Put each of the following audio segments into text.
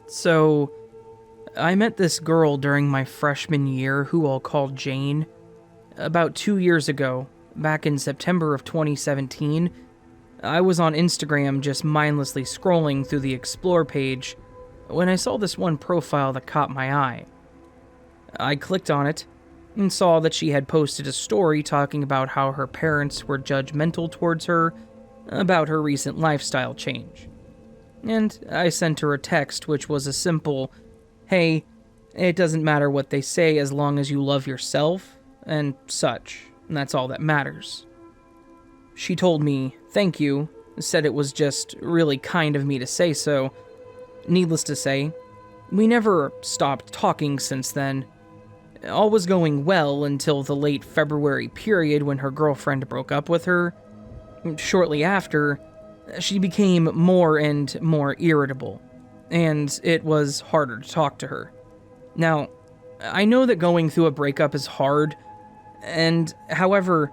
So, I met this girl during my freshman year who I'll call Jane. About 2 years ago, back in September of 2017, I was on Instagram just mindlessly scrolling through the Explore page when I saw this one profile that caught my eye. I clicked on it and saw that she had posted a story talking about how her parents were judgmental towards her about her recent lifestyle change. And I sent her a text which was a simple, "Hey, it doesn't matter what they say as long as you love yourself," and such, and that's all that matters. She told me thank you, said it was just really kind of me to say so. Needless to say, we never stopped talking since then. All was going well until the late February period when her girlfriend broke up with her. Shortly after, she became more and more irritable, and it was harder to talk to her. Now, I know that going through a breakup is hard, and however,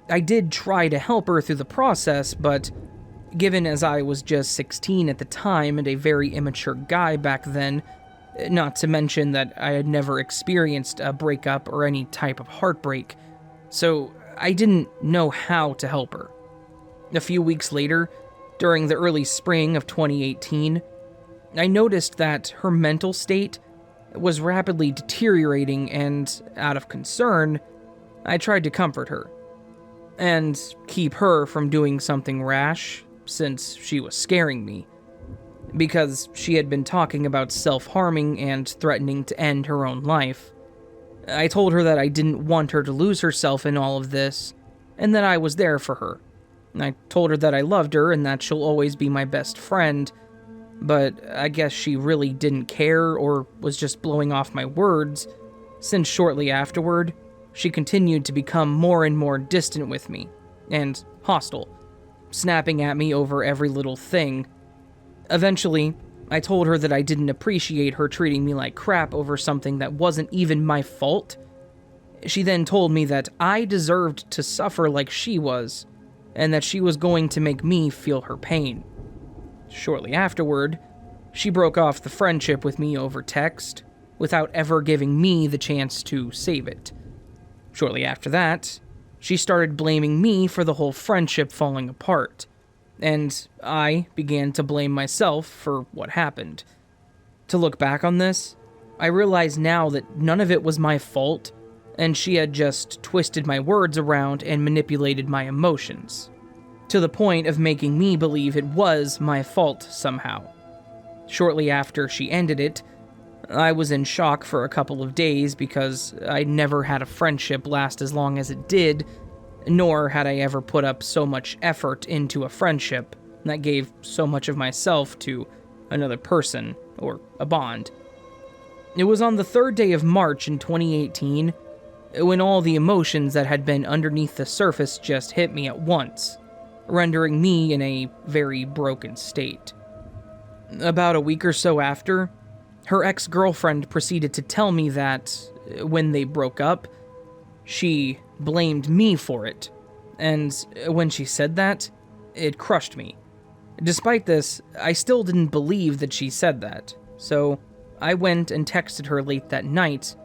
I did try to help her through the process, but given as I was just 16 at the time and a very immature guy back then, not to mention that I had never experienced a breakup or any type of heartbreak, so I didn't know how to help her. A few weeks later, during the early spring of 2018, I noticed that her mental state was rapidly deteriorating, and out of concern, I tried to comfort her and keep her from doing something rash, since she was scaring me, because she had been talking about self-harming and threatening to end her own life. I told her that I didn't want her to lose herself in all of this, and that I was there for her. I told her that I loved her and that she'll always be my best friend, but I guess she really didn't care or was just blowing off my words, since shortly afterward, she continued to become more and more distant with me, and hostile, snapping at me over every little thing. Eventually, I told her that I didn't appreciate her treating me like crap over something that wasn't even my fault. She then told me that I deserved to suffer like she was, and that she was going to make me feel her pain. Shortly afterward, she broke off the friendship with me over text, without ever giving me the chance to save it. Shortly after that, she started blaming me for the whole friendship falling apart, and I began to blame myself for what happened. To look back on this, I realize now that none of it was my fault, and she had just twisted my words around and manipulated my emotions, to the point of making me believe it was my fault somehow. Shortly after she ended it, I was in shock for a couple of days because I never had a friendship last as long as it did, nor had I ever put up so much effort into a friendship that gave so much of myself to another person, or a bond. It was on the 3rd day of March in 2018 when all the emotions that had been underneath the surface just hit me at once, rendering me in a very broken state. About a week or so after, her ex-girlfriend proceeded to tell me that, when they broke up, she blamed me for it, and when she said that, it crushed me. Despite this, I still didn't believe that she said that, so I went and texted her late that night.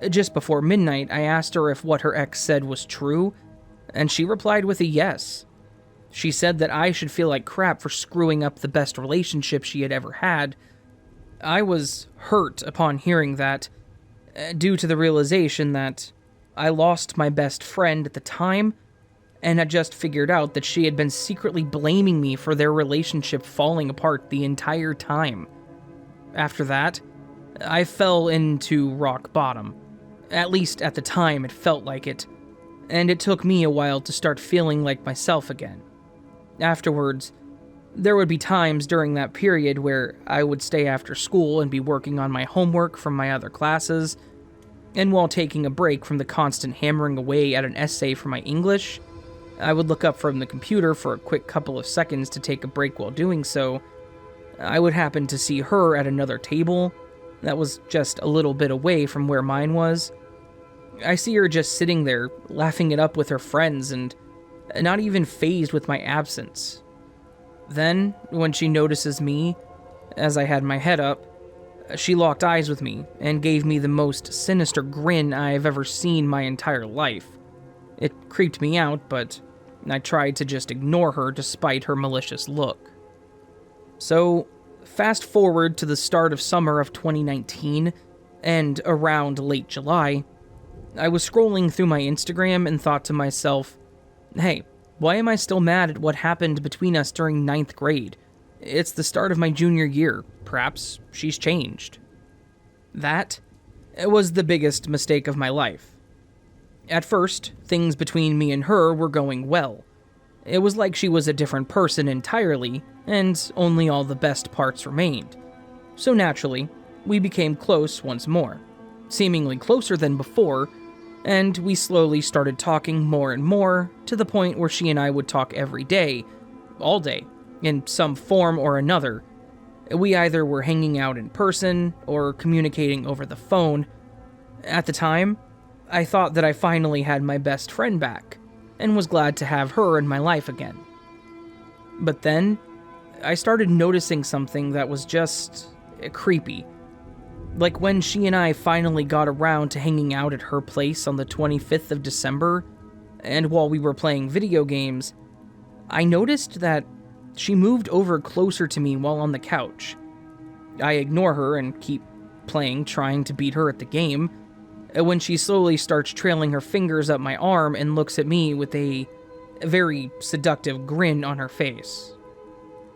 Just before midnight, I asked her if what her ex said was true, and she replied with a yes. She said that I should feel like crap for screwing up the best relationship she had ever had. I was hurt upon hearing that, due to the realization that I lost my best friend at the time, and had just figured out that she had been secretly blaming me for their relationship falling apart the entire time. After that, I fell into rock bottom. At least at the time it felt like it, and it took me a while to start feeling like myself again. Afterwards, there would be times during that period where I would stay after school and be working on my homework from my other classes, and while taking a break from the constant hammering away at an essay for my English, I would look up from the computer for a quick couple of seconds to take a break while doing so. I would happen to see her at another table that was just a little bit away from where mine was. I see her just sitting there, laughing it up with her friends and not even fazed with my absence. Then, when she notices me, as I had my head up, She locked eyes with me and gave me the most sinister grin I've ever seen my entire life. It creeped me out, but I tried to just ignore her despite her malicious look. So, fast forward to the start of summer of 2019, and around late July, I was scrolling through my Instagram and thought to myself, hey, why am I still mad at what happened between us during 9th grade? It's the start of my junior year. Perhaps she's changed. That was the biggest mistake of my life. At first, things between me and her were going well. It was like she was a different person entirely, and only all the best parts remained. So naturally, we became close once more, seemingly closer than before, and we slowly started talking more and more, to the point where she and I would talk every day, all day, in some form or another. We either were hanging out in person, or communicating over the phone. At the time, I thought that I finally had my best friend back, and was glad to have her in my life again. But then, I started noticing something that was just creepy. Like when she and I finally got around to hanging out at her place on the 25th of December, and while we were playing video games, I noticed that she moved over closer to me while on the couch. I ignore her and keep playing, trying to beat her at the game, when she slowly starts trailing her fingers up my arm and looks at me with a very seductive grin on her face.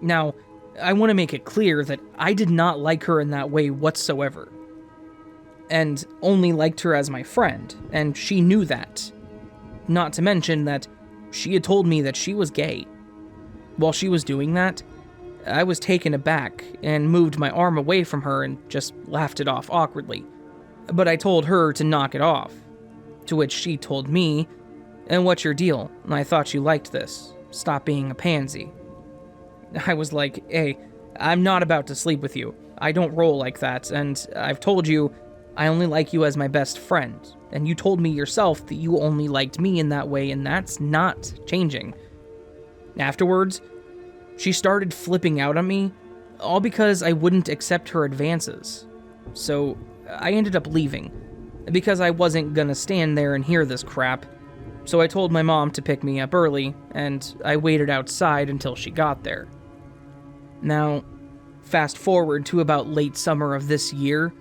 Now, I want to make it clear that I did not like her in that way whatsoever, and only liked her as my friend, and she knew that. Not to mention that she had told me that she was gay. While she was doing that, I was taken aback and moved my arm away from her and just laughed it off awkwardly. But I told her to knock it off, to which she told me, "And what's your deal? I thought you liked this. Stop being a pansy." I was like, hey, I'm not about to sleep with you. I don't roll like that, and I've told you I only like you as my best friend, and you told me yourself that you only liked me in that way, and that's not changing. Afterwards, she started flipping out on me, all because I wouldn't accept her advances. So I ended up leaving, because I wasn't gonna stand there and hear this crap. So I told my mom to pick me up early, and I waited outside until she got there. Now, fast forward to about late summer of this year.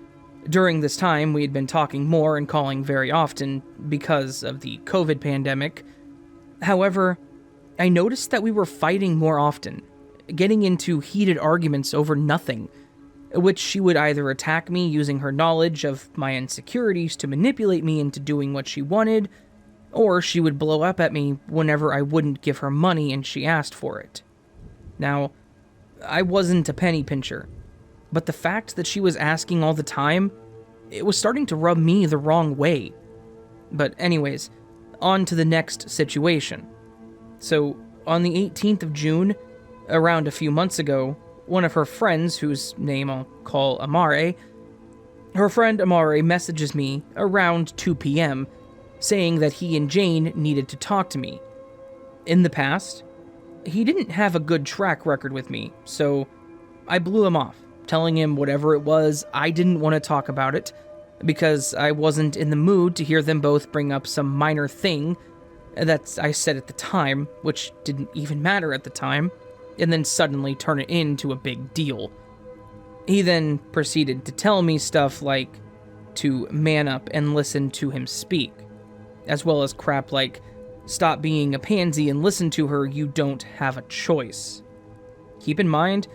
During this time, we had been talking more and calling very often because of the COVID pandemic. However, I noticed that we were fighting more often, getting into heated arguments over nothing, which she would either attack me using her knowledge of my insecurities to manipulate me into doing what she wanted, or she would blow up at me whenever I wouldn't give her money and she asked for it. Now, I wasn't a penny pincher, but the fact that she was asking all the time, it was starting to rub me the wrong way. But anyways, on to the next situation. So, on the 18th of June, around a few months ago, one of her friends, whose name I'll call Amare, her friend Amare messages me around 2 p.m., saying that he and Jane needed to talk to me. In the past, he didn't have a good track record with me, so I blew him off, telling him whatever it was, I didn't want to talk about it, because I wasn't in the mood to hear them both bring up some minor thing that I said at the time, which didn't even matter at the time, and then suddenly turn it into a big deal. He then proceeded to tell me stuff like to man up and listen to him speak, as well as crap like, stop being a pansy and listen to her, you don't have a choice. Keep in mind,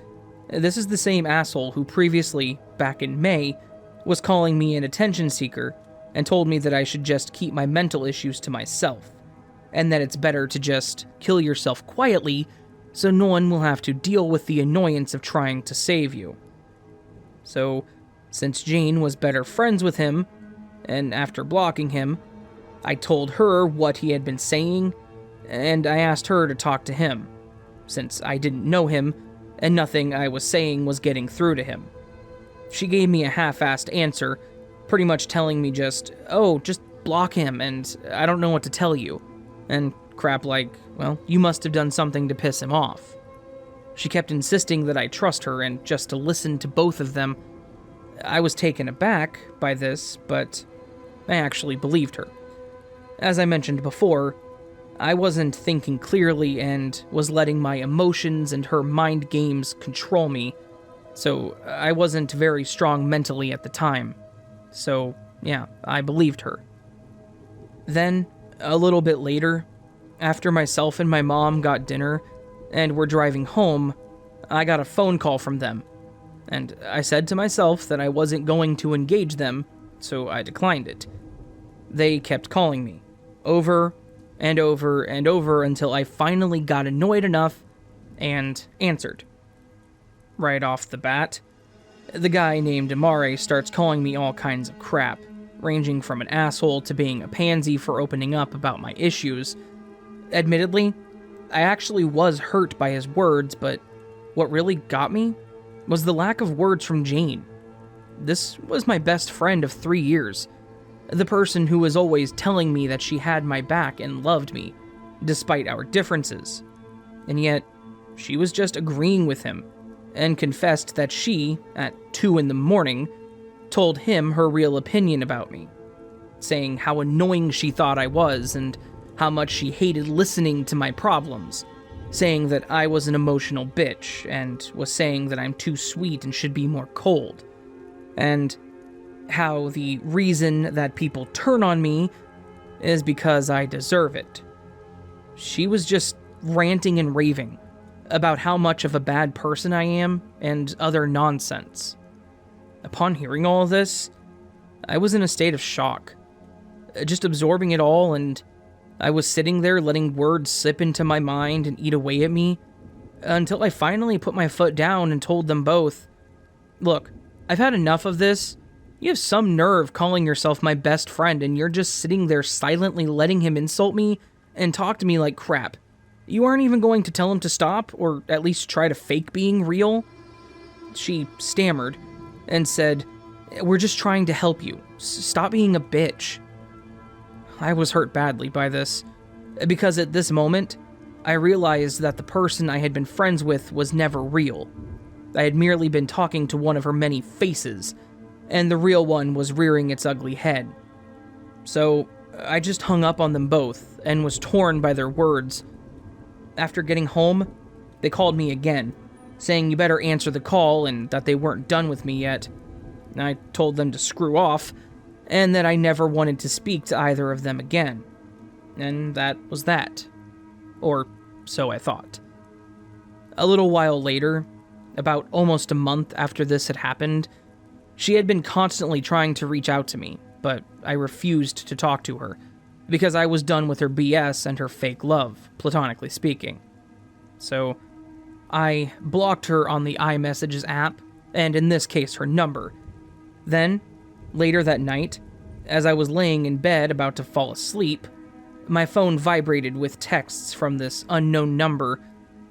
this is the same asshole who previously, back in May, was calling me an attention seeker and told me that I should just keep my mental issues to myself, and that it's better to just kill yourself quietly so no one will have to deal with the annoyance of trying to save you. So, since Jane was better friends with him, and after blocking him, I told her what he had been saying, and I asked her to talk to him, since I didn't know him, and nothing I was saying was getting through to him. She gave me a half-assed answer, pretty much telling me just block him, and I don't know what to tell you, and crap like, well, you must have done something to piss him off. She kept insisting that I trust her and just to listen to both of them. I was taken aback by this, but I actually believed her. As I mentioned before, I wasn't thinking clearly and was letting my emotions and her mind games control me, so I wasn't very strong mentally at the time. So, yeah, I believed her. Then, a little bit later, after myself and my mom got dinner and were driving home, I got a phone call from them, and I said to myself that I wasn't going to engage them, so I declined it. They kept calling me, over and over and over, until I finally got annoyed enough and answered. Right off the bat, the guy named Amare starts calling me all kinds of crap, ranging from an asshole to being a pansy for opening up about my issues. Admittedly, I actually was hurt by his words, but what really got me was the lack of words from Jane. This was my best friend of 3 years, the person who was always telling me that she had my back and loved me, despite our differences. And yet, she was just agreeing with him, and confessed that she, at 2 a.m, told him her real opinion about me, saying how annoying she thought I was and how much she hated listening to my problems, saying that I was an emotional bitch, and was saying that I'm too sweet and should be more cold, and how the reason that people turn on me is because I deserve it. She was just ranting and raving about how much of a bad person I am and other nonsense. Upon hearing all of this, I was in a state of shock, just absorbing it all, and I was sitting there letting words slip into my mind and eat away at me, until I finally put my foot down and told them both, "Look, I've had enough of this. You have some nerve calling yourself my best friend, and you're just sitting there silently letting him insult me and talk to me like crap. You aren't even going to tell him to stop, or at least try to fake being real?" She stammered and said, "We're just trying to help you. Stop being a bitch." I was hurt badly by this, because at this moment, I realized that the person I had been friends with was never real. I had merely been talking to one of her many faces, and the real one was rearing its ugly head. So, I just hung up on them both, and was torn by their words. After getting home, they called me again, saying you better answer the call and that they weren't done with me yet. I told them to screw off, and that I never wanted to speak to either of them again. And that was that. Or so I thought. A little while later, about almost a month after this had happened, she had been constantly trying to reach out to me, but I refused to talk to her, because I was done with her BS and her fake love, platonically speaking. So, I blocked her on the iMessages app, and in this case her number. Then, later that night, as I was laying in bed about to fall asleep, my phone vibrated with texts from this unknown number,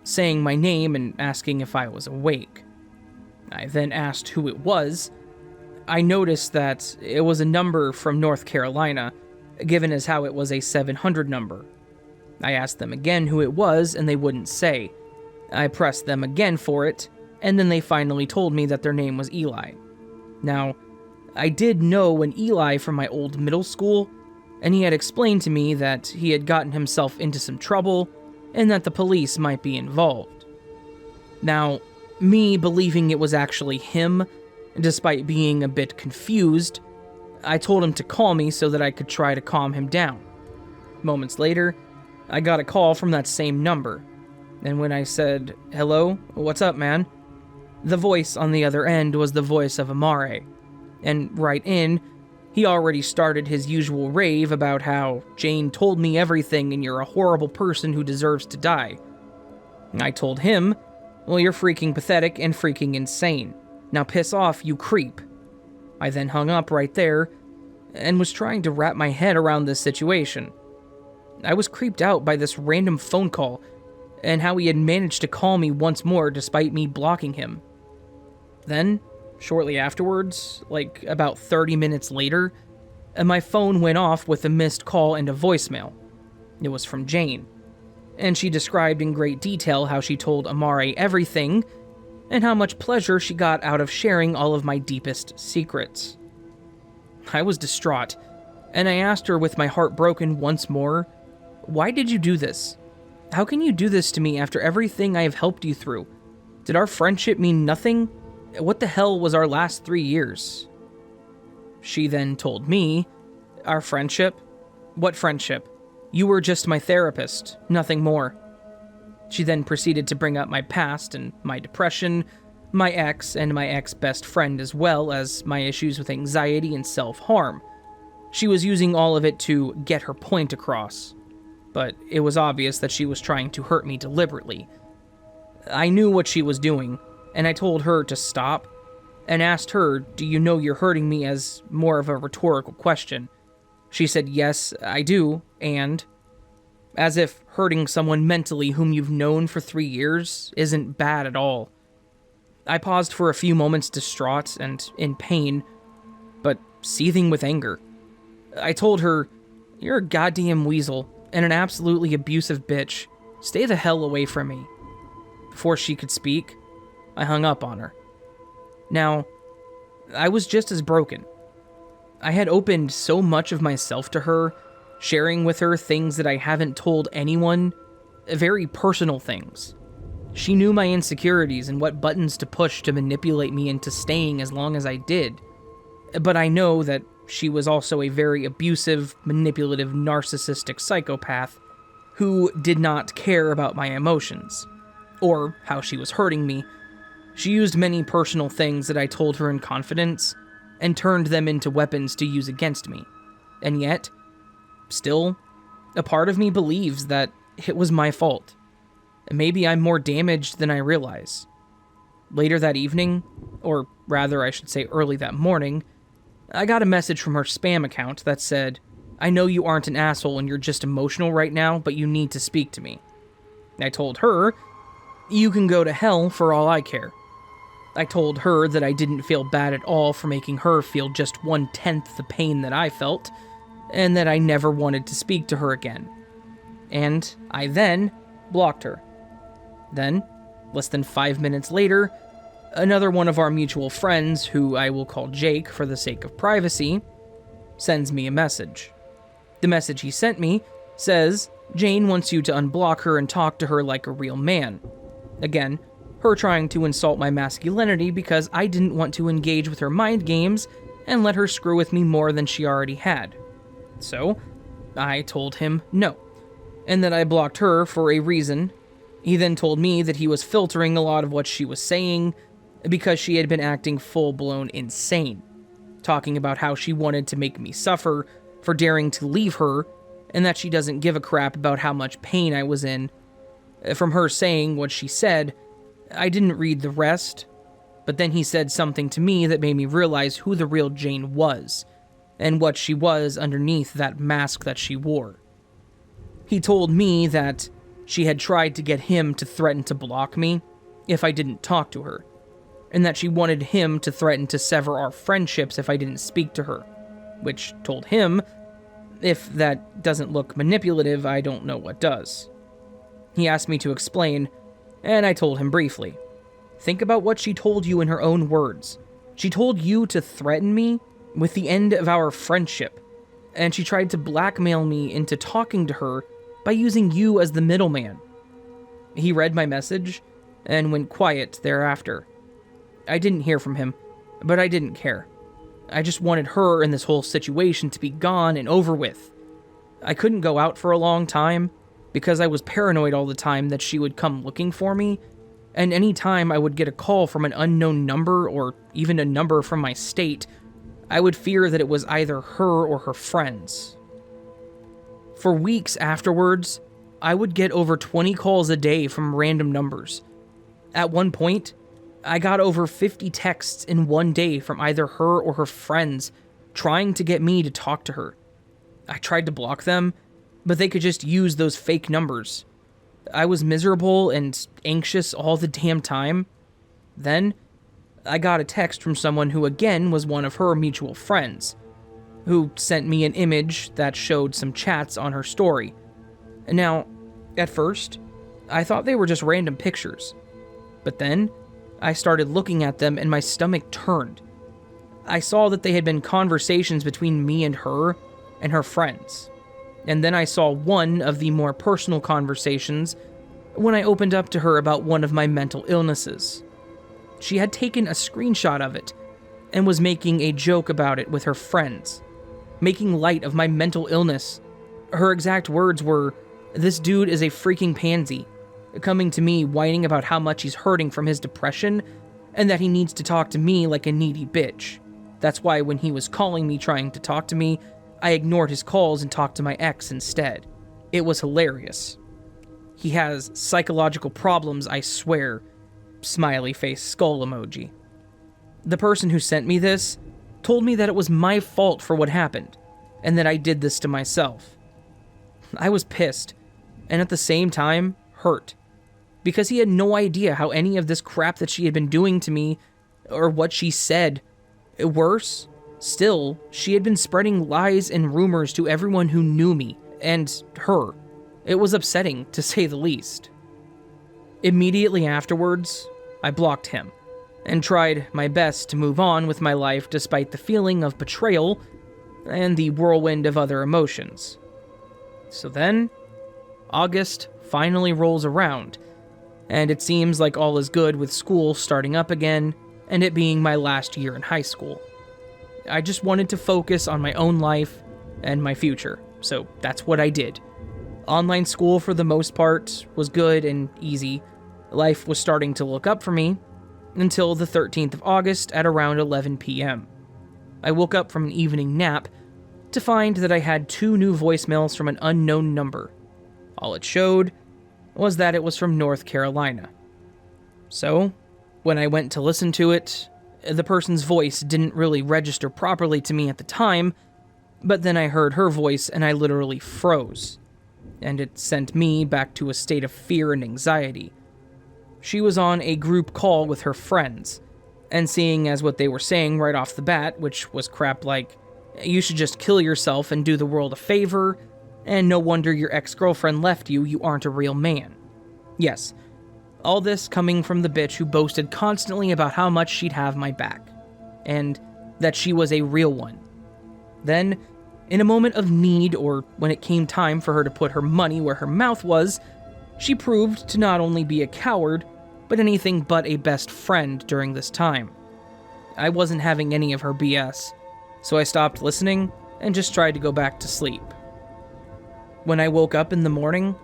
saying my name and asking if I was awake. I then asked who it was. I noticed that it was a number from North Carolina, given as how it was a 700 number. I asked them again who it was, and they wouldn't say. I pressed them again for it, and then they finally told me that their name was Eli. Now, I did know an Eli from my old middle school, and he had explained to me that he had gotten himself into some trouble, and that the police might be involved. Now, me believing it was actually him, despite being a bit confused, I told him to call me so that I could try to calm him down. Moments later, I got a call from that same number, and when I said, "Hello, what's up, man?" the voice on the other end was the voice of Amare, and right in, he already started his usual rave about how Jane told me everything and you're a horrible person who deserves to die. I told him, "Well, you're freaking pathetic and freaking insane. Now piss off, you creep." I then hung up right there, and was trying to wrap my head around this situation. I was creeped out by this random phone call, and how he had managed to call me once more despite me blocking him. Then, shortly afterwards, like about 30 minutes later, my phone went off with a missed call and a voicemail. It was from Jane, and she described in great detail how she told Amare everything, and how much pleasure she got out of sharing all of my deepest secrets. I was distraught, and I asked her with my heart broken once more, "Why did you do this? How can you do this to me after everything I have helped you through? Did our friendship mean nothing? What the hell was our last 3 years?" She then told me, "Our friendship? What friendship? You were just my therapist, nothing more." She then proceeded to bring up my past and my depression, my ex and my ex-best friend, as well as my issues with anxiety and self-harm. She was using all of it to get her point across, but it was obvious that she was trying to hurt me deliberately. I knew what she was doing, and I told her to stop, and asked her, "Do you know you're hurting me?" as more of a rhetorical question. She said, "Yes, I do," and as if hurting someone mentally whom you've known for 3 years isn't bad at all. I paused for a few moments, distraught and in pain, but seething with anger. I told her, "You're a goddamn weasel and an absolutely abusive bitch. Stay the hell away from me." Before she could speak, I hung up on her. Now, I was just as broken. I had opened so much of myself to her, sharing with her things that I haven't told anyone, very personal things. She knew my insecurities and what buttons to push to manipulate me into staying as long as I did. But I know that she was also a very abusive, manipulative, narcissistic psychopath who did not care about my emotions, or how she was hurting me. She used many personal things that I told her in confidence, and turned them into weapons to use against me. And yet, still, a part of me believes that it was my fault. Maybe I'm more damaged than I realize. Later that evening, or rather I should say early that morning, I got a message from her spam account that said, "I know you aren't an asshole and you're just emotional right now, but you need to speak to me." I told her, "You can go to hell for all I care." I told her that I didn't feel bad at all for making her feel just 1/10 the pain that I felt, and that I never wanted to speak to her again. And I then blocked her. Then, less than 5 minutes later, another one of our mutual friends, who I will call Jake for the sake of privacy, sends me a message. The message he sent me says, "Jane wants you to unblock her and talk to her like a real man." Again, her trying to insult my masculinity because I didn't want to engage with her mind games and let her screw with me more than she already had. So, I told him no, and that I blocked her for a reason. He then told me that he was filtering a lot of what she was saying because she had been acting full-blown insane, talking about how she wanted to make me suffer for daring to leave her, and that she doesn't give a crap about how much pain I was in. From her saying what she said, I didn't read the rest, but then he said something to me that made me realize who the real Jane was, and what she was underneath that mask that she wore. He told me that she had tried to get him to threaten to block me if I didn't talk to her, and that she wanted him to threaten to sever our friendships if I didn't speak to her, which told him, if that doesn't look manipulative, I don't know what does. He asked me to explain, and I told him briefly. Think about what she told you in her own words. She told you to threaten me with the end of our friendship, and she tried to blackmail me into talking to her by using you as the middleman. He read my message and went quiet thereafter. I didn't hear from him, but I didn't care. I just wanted her and this whole situation to be gone and over with. I couldn't go out for a long time because I was paranoid all the time that she would come looking for me, and any time I would get a call from an unknown number or even a number from my state, I would fear that it was either her or her friends. For weeks afterwards, I would get over 20 calls a day from random numbers. At one point, I got over 50 texts in one day from either her or her friends trying to get me to talk to her. I tried to block them, but they could just use those fake numbers. I was miserable and anxious all the damn time. Then, I got a text from someone who again was one of her mutual friends, who sent me an image that showed some chats on her story. Now, at first, I thought they were just random pictures, but then I started looking at them and my stomach turned. I saw that they had been conversations between me and her friends. And then I saw one of the more personal conversations when I opened up to her about one of my mental illnesses. She had taken a screenshot of it and was making a joke about it with her friends, making light of my mental illness. Her exact words were, "This dude is a freaking pansy," coming to me whining about how much he's hurting from his depression and that he needs to talk to me like a needy bitch. That's why when he was calling me trying to talk to me, I ignored his calls and talked to my ex instead. It was hilarious. He has psychological problems, I swear. Smiley face skull emoji. The person who sent me this told me that it was my fault for what happened, and that I did this to myself. I was pissed, and at the same time, hurt, because he had no idea how any of this crap that she had been doing to me, or what she said. Worse, still, she had been spreading lies and rumors to everyone who knew me, and her. It was upsetting, to say the least. Immediately afterwards, I blocked him, and tried my best to move on with my life despite the feeling of betrayal and the whirlwind of other emotions. So then, August finally rolls around, and it seems like all is good with school starting up again, and it being my last year in high school. I just wanted to focus on my own life and my future, so that's what I did. Online school, for the most part, was good and easy. Life was starting to look up for me, until the 13th of August at around 11 p.m. I woke up from an evening nap to find that I had 2 new voicemails from an unknown number. All it showed was that it was from North Carolina. So, when I went to listen to it, the person's voice didn't really register properly to me at the time, but then I heard her voice and I literally froze, and it sent me back to a state of fear and anxiety. She was on a group call with her friends, and seeing as what they were saying right off the bat, which was crap like, "You should just kill yourself and do the world a favor, and no wonder your ex-girlfriend left you, you aren't a real man." Yes, all this coming from the bitch who boasted constantly about how much she'd have my back, and that she was a real one. Then, in a moment of need, or when it came time for her to put her money where her mouth was, she proved to not only be a coward, but anything but a best friend during this time. I wasn't having any of her BS, so I stopped listening and just tried to go back to sleep. When I woke up in the morning,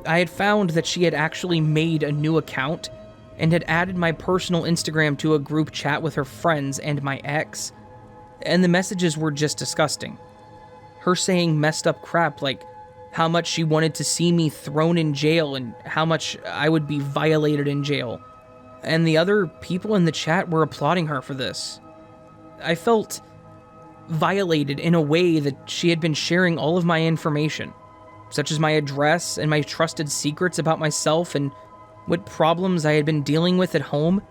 I had found that she had actually made a new account and had added my personal Instagram to a group chat with her friends and my ex, and the messages were just disgusting. Her saying messed up crap like how much she wanted to see me thrown in jail and how much I would be violated in jail, and the other people in the chat were applauding her for this. I felt violated in a way that she had been sharing all of my information, such as my address and my trusted secrets about myself and what problems I had been dealing with at home.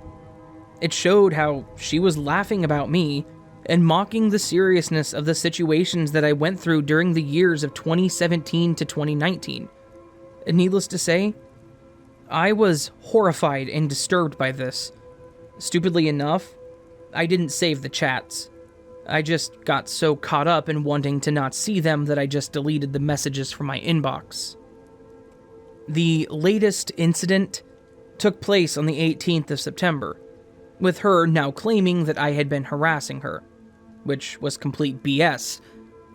It showed how she was laughing about me and mocking the seriousness of the situations that I went through during the years of 2017 to 2019. And needless to say, I was horrified and disturbed by this. Stupidly enough, I didn't save the chats. I just got so caught up in wanting to not see them that I just deleted the messages from my inbox. The latest incident took place on the 18th of September, with her now claiming that I had been harassing her, which was complete BS,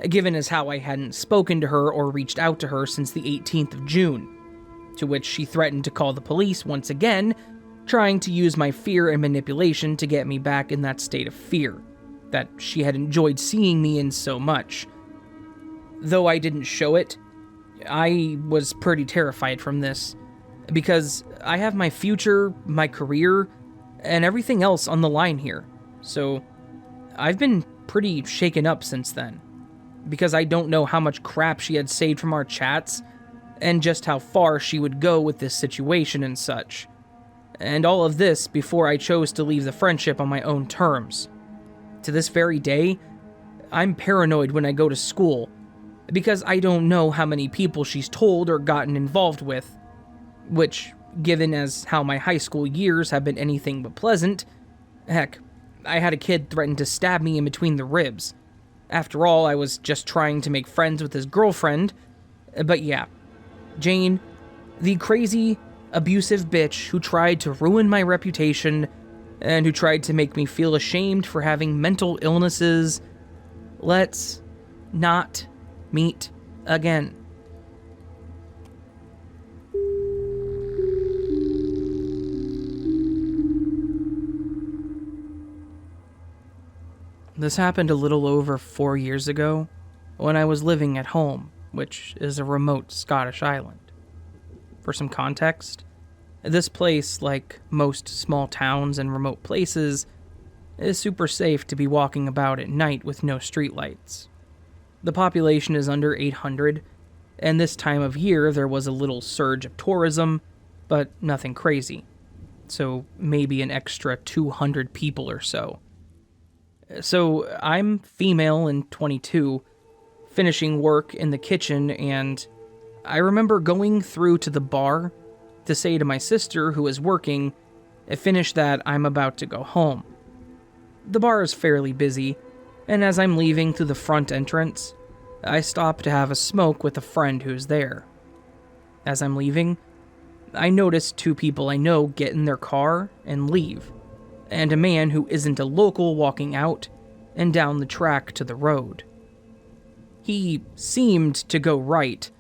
given as how I hadn't spoken to her or reached out to her since the 18th of June, to which she threatened to call the police once again, trying to use my fear and manipulation to get me back in that state of fear that she had enjoyed seeing me in so much. Though I didn't show it, I was pretty terrified from this, because I have my future, my career, and everything else on the line here, so I've been pretty shaken up since then, because I don't know how much crap she had saved from our chats, and just how far she would go with this situation and such. And all of this before I chose to leave the friendship on my own terms. To this very day, I'm paranoid when I go to school, because I don't know how many people she's told or gotten involved with, which given as how my high school years have been anything but pleasant. Heck, I had a kid threaten to stab me in between the ribs. After all, I was just trying to make friends with his girlfriend. But yeah, Jane, the crazy, abusive bitch who tried to ruin my reputation and who tried to make me feel ashamed for having mental illnesses. Let's not meet again. This happened a little over 4 years ago when I was living at home, which is a remote Scottish island. For some context, this place, like most small towns and remote places, is super safe to be walking about at night with no streetlights. The population is under 800, and this time of year there was a little surge of tourism, but nothing crazy. So maybe an extra 200 people or so. So I'm female and 22, finishing work in the kitchen, and I remember going through to the bar to say to my sister, who is working, finish that, I'm about to go home. The bar is fairly busy, and as I'm leaving through the front entrance, I stop to have a smoke with a friend who's there. As I'm leaving, I notice 2 people I know get in their car and leave, and a man who isn't a local walking out and down the track to the road. He seemed to go right,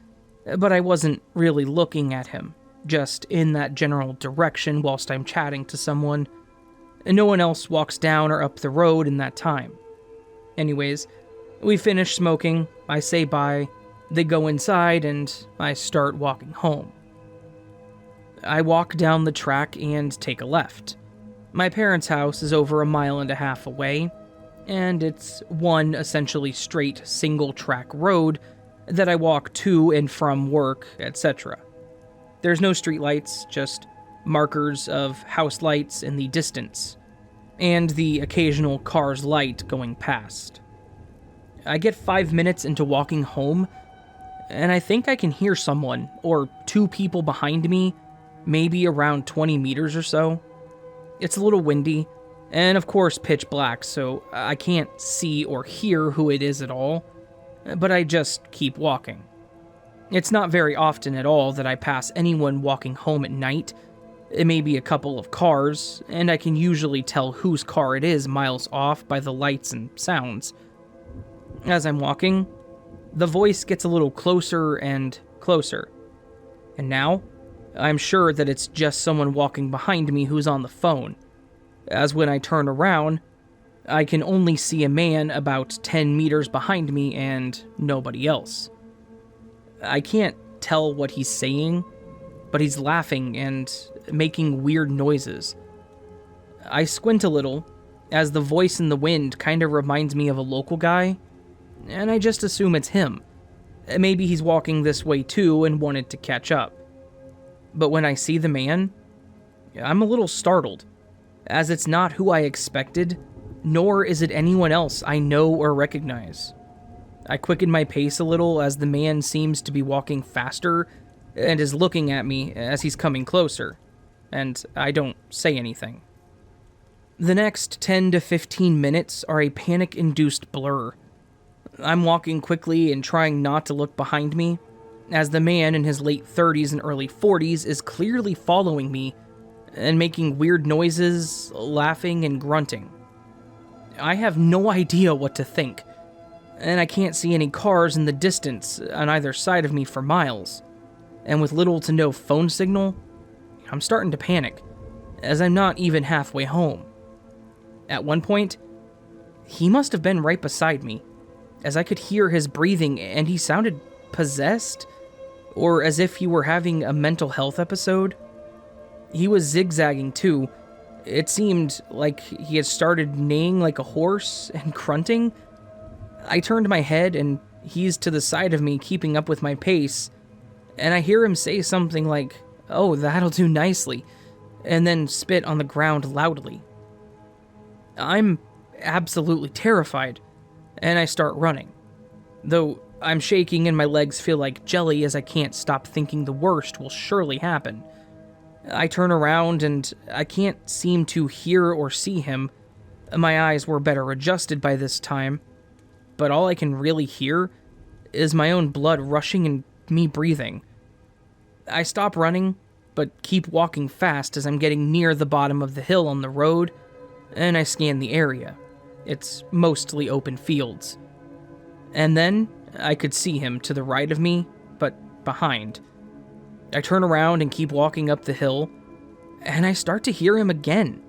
but I wasn't really looking at him, just in that general direction whilst I'm chatting to someone. And no one else walks down or up the road in that time. Anyways, we finish smoking, I say bye, they go inside, and I start walking home. I walk down the track and take a left. My parents' house is over 1.5 miles away, and it's one essentially straight single-track road that I walk to and from work, etc. There's no streetlights, just markers of house lights in the distance, and the occasional car's light going past. I get 5 minutes into walking home, and I think I can hear someone, or 2 people behind me, maybe around 20 meters or so. It's a little windy, and of course pitch black, so I can't see or hear who it is at all, but I just keep walking. It's not very often at all that I pass anyone walking home at night. It may be a couple of cars, and I can usually tell whose car it is miles off by the lights and sounds. As I'm walking, the voice gets a little closer and closer, and now I'm sure that it's just someone walking behind me who's on the phone, as when I turn around, I can only see a man about 10 meters behind me and nobody else. I can't tell what he's saying, but he's laughing and making weird noises. I squint a little, as the voice in the wind kind of reminds me of a local guy, and I just assume it's him. Maybe he's walking this way too and wanted to catch up. But when I see the man, I'm a little startled, as it's not who I expected, nor is it anyone else I know or recognize. I quicken my pace a little as the man seems to be walking faster and is looking at me as he's coming closer, and I don't say anything. The next 10 to 15 minutes are a panic-induced blur. I'm walking quickly and trying not to look behind me, as the man in his late 30s and early 40s is clearly following me and making weird noises, laughing and grunting. I have no idea what to think, and I can't see any cars in the distance on either side of me for miles, and with little to no phone signal, I'm starting to panic, as I'm not even halfway home. At one point, he must have been right beside me, as I could hear his breathing and he sounded possessed, or as if he were having a mental health episode. He was zigzagging too. It seemed like he had started neighing like a horse and grunting. I turned my head and he's to the side of me keeping up with my pace, and I hear him say something like, "Oh, that'll do nicely," and then spit on the ground loudly. I'm absolutely terrified, and I start running, though I'm shaking and my legs feel like jelly as I can't stop thinking the worst will surely happen. I turn around and I can't seem to hear or see him. My eyes were better adjusted by this time, but all I can really hear is my own blood rushing and me breathing. I stop running, but keep walking fast as I'm getting near the bottom of the hill on the road, and I scan the area. It's mostly open fields. And then I could see him to the right of me, but behind. I turn around and keep walking up the hill, and I start to hear him again.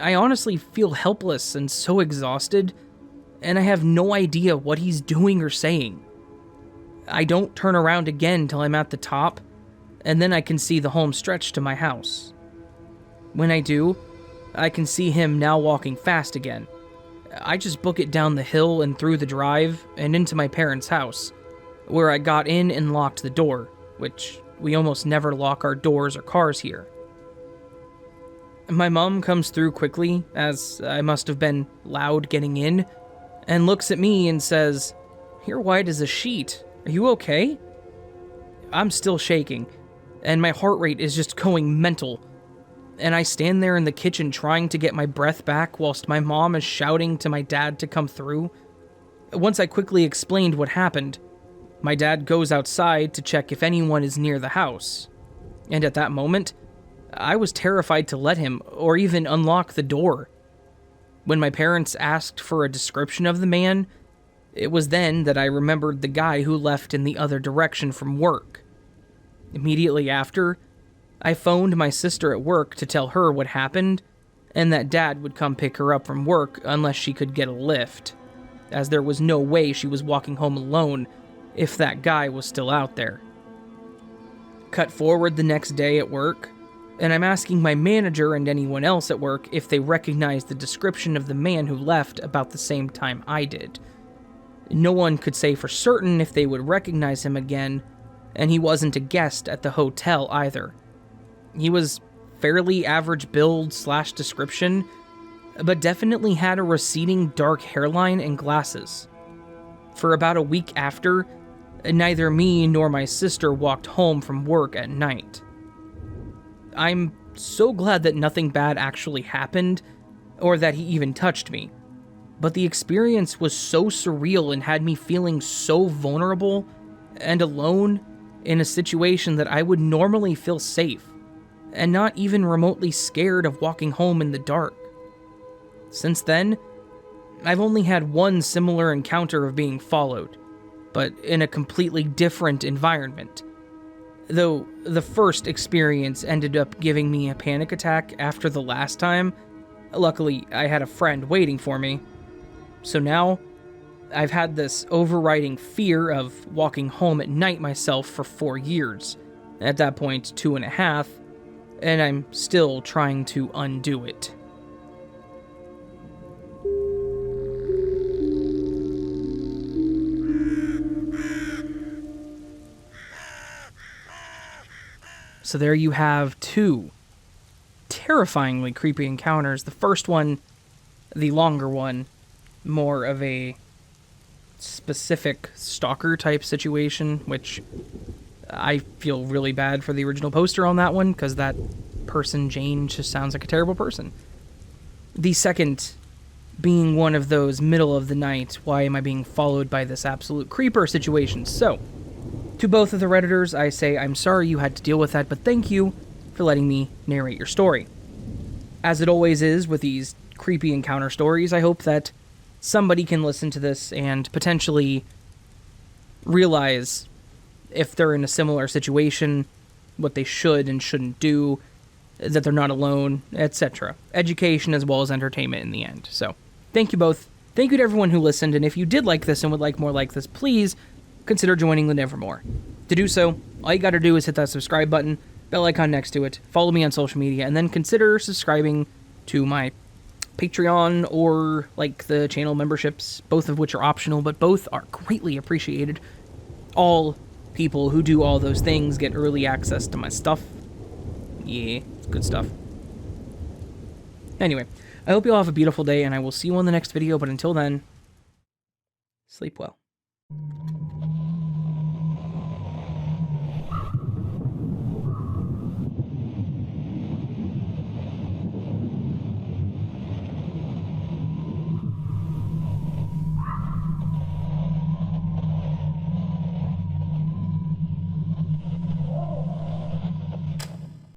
I honestly feel helpless and so exhausted, and I have no idea what he's doing or saying. I don't turn around again till I'm at the top, and then I can see the home stretch to my house. When I do, I can see him now walking fast again. I just book it down the hill and through the drive and into my parents' house, where I got in and locked the door, which we almost never lock our doors or cars here. My mom comes through quickly, as I must have been loud getting in, and looks at me and says, "You're white as a sheet. Are you okay?" I'm still shaking, and my heart rate is just going mental, and I stand there in the kitchen trying to get my breath back whilst my mom is shouting to my dad to come through. Once I quickly explained what happened, my dad goes outside to check if anyone is near the house, and at that moment, I was terrified to let him or even unlock the door. When my parents asked for a description of the man, it was then that I remembered the guy who left in the other direction from work. Immediately after, I phoned my sister at work to tell her what happened, and that Dad would come pick her up from work unless she could get a lift, as there was no way she was walking home alone if that guy was still out there. Cut forward the next day at work, and I'm asking my manager and anyone else at work if they recognize the description of the man who left about the same time I did. No one could say for certain if they would recognize him again, and he wasn't a guest at the hotel either. He was fairly average build / description, but definitely had a receding dark hairline and glasses. For about a week after, neither me nor my sister walked home from work at night. I'm so glad that nothing bad actually happened, or that he even touched me, but the experience was so surreal and had me feeling so vulnerable and alone in a situation that I would normally feel safe, and not even remotely scared of walking home in the dark. Since then, I've only had one similar encounter of being followed, but in a completely different environment. Though the first experience ended up giving me a panic attack after the last time, luckily I had a friend waiting for me. So now, I've had this overriding fear of walking home at night myself for 4 years, at that point 2.5, and I'm still trying to undo it. So there you have 2 terrifyingly creepy encounters. The first one, the longer one, more of a specific stalker type situation, which I feel really bad for the original poster on that one, because that person, Jane, just sounds like a terrible person. The second being one of those middle of the night, why am I being followed by this absolute creeper situation? So, to both of the Redditors, I say I'm sorry you had to deal with that, but thank you for letting me narrate your story. As it always is with these creepy encounter stories, I hope that somebody can listen to this and potentially realize if they're in a similar situation, what they should and shouldn't do, that they're not alone, etc. Education as well as entertainment in the end. So, thank you both. Thank you to everyone who listened, and if you did like this and would like more like this, please consider joining the Nevermore. To do so, all you gotta do is hit that subscribe button, bell icon next to it, follow me on social media, and then consider subscribing to my Patreon or like the channel memberships, both of which are optional, but both are greatly appreciated. All people who do all those things get early access to my stuff. Yeah, it's good stuff. Anyway, I hope you all have a beautiful day, and I will see you on the next video, but until then, sleep well.